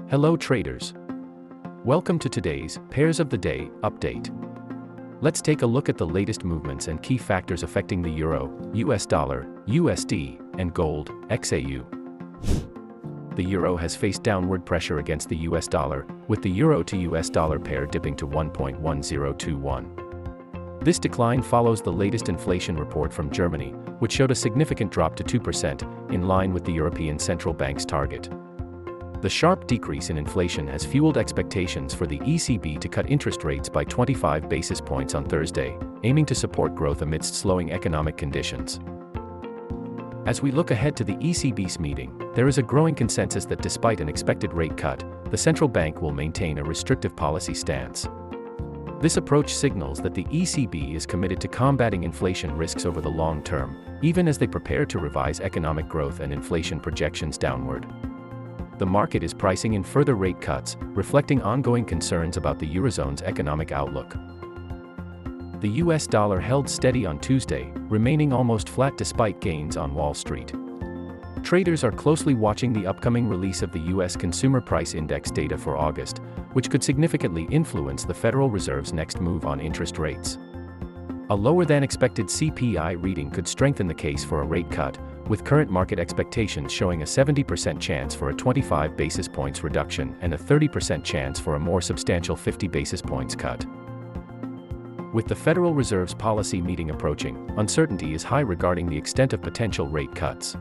Hello traders. Welcome to today's Pairs of the Day update. Let's take a look at the latest movements and key factors affecting the euro, US dollar, USD, and gold, XAU. The euro has faced downward pressure against the US dollar, with the euro to US dollar pair dipping to 1.1021. This decline follows the latest inflation report from Germany, which showed a significant drop to 2%, in line with the European Central Bank's target. The sharp decrease in inflation has fueled expectations for the ECB to cut interest rates by 25 basis points on Thursday, aiming to support growth amidst slowing economic conditions. As we look ahead to the ECB's meeting, there is a growing consensus that despite an expected rate cut, the central bank will maintain a restrictive policy stance. This approach signals that the ECB is committed to combating inflation risks over the long term, even as they prepare to revise economic growth and inflation projections downward. The market is pricing in further rate cuts, reflecting ongoing concerns about the Eurozone's economic outlook. The US dollar held steady on Tuesday, remaining almost flat despite gains on Wall Street. Traders are closely watching the upcoming release of the US Consumer Price Index data for August, which could significantly influence the Federal Reserve's next move on interest rates. A lower-than-expected CPI reading could strengthen the case for a rate cut, with current market expectations showing a 70% chance for a 25 basis points reduction and a 30% chance for a more substantial 50 basis points cut. With the Federal Reserve's policy meeting approaching, uncertainty is high regarding the extent of potential rate cuts.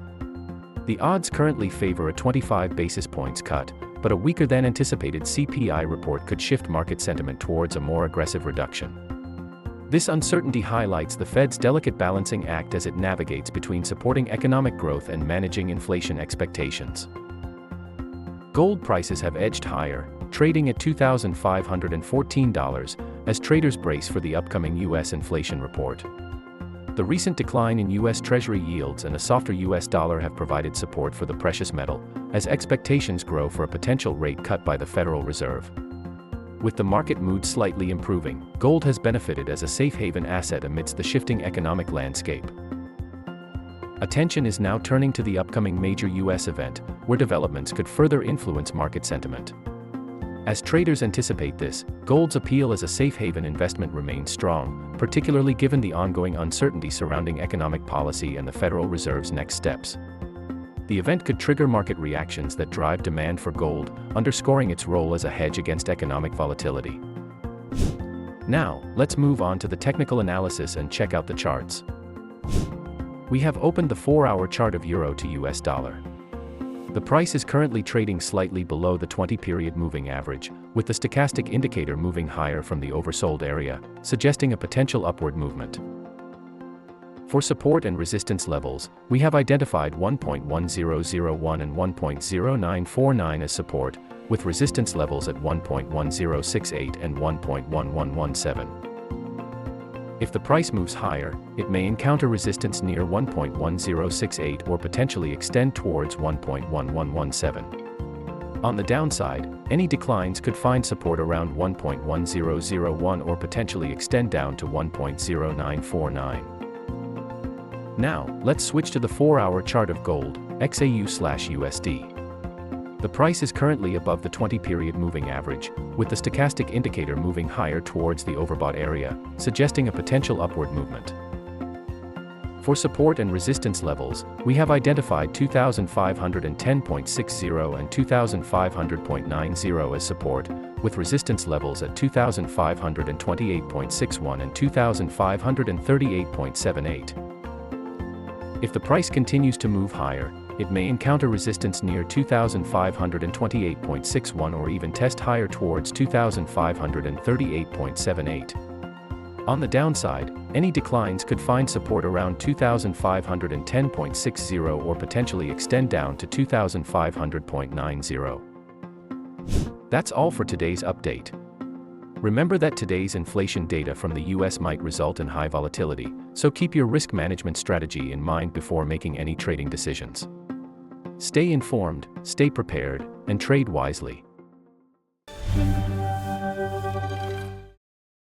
The odds currently favor a 25 basis points cut, but a weaker-than-anticipated CPI report could shift market sentiment towards a more aggressive reduction. This uncertainty highlights the Fed's delicate balancing act as it navigates between supporting economic growth and managing inflation expectations. Gold prices have edged higher, trading at $2,514, as traders brace for the upcoming U.S. inflation report. The recent decline in U.S. Treasury yields and a softer U.S. dollar have provided support for the precious metal, as expectations grow for a potential rate cut by the Federal Reserve. With the market mood slightly improving, gold has benefited as a safe haven asset amidst the shifting economic landscape. Attention is now turning to the upcoming major U.S. event, where developments could further influence market sentiment. As traders anticipate this, gold's appeal as a safe haven investment remains strong, particularly given the ongoing uncertainty surrounding economic policy and the Federal Reserve's next steps. The event could trigger market reactions that drive demand for gold, underscoring its role as a hedge against economic volatility. Now, let's move on to the technical analysis and check out the charts. We have opened the 4-hour chart of euro to US dollar. The price is currently trading slightly below the 20-period moving average, with the stochastic indicator moving higher from the oversold area, suggesting a potential upward movement. For support and resistance levels, we have identified 1.1001 and 1.0949 as support, with resistance levels at 1.1068 and 1.1117. If the price moves higher, it may encounter resistance near 1.1068 or potentially extend towards 1.1117. On the downside, any declines could find support around 1.1001 or potentially extend down to 1.0949. Now, let's switch to the 4-hour chart of gold, XAU/USD. The price is currently above the 20-period moving average, with the stochastic indicator moving higher towards the overbought area, suggesting a potential upward movement. For support and resistance levels, we have identified 2,510.60 and 2,500.90 as support, with resistance levels at 2,528.61 and 2,538.78. If the price continues to move higher, it may encounter resistance near 2,528.61 or even test higher towards 2,538.78. On the downside, any declines could find support around 2,510.60 or potentially extend down to 2,500.90. That's all for today's update. Remember that today's inflation data from the US might result in high volatility, so keep your risk management strategy in mind before making any trading decisions. Stay informed, stay prepared, and trade wisely.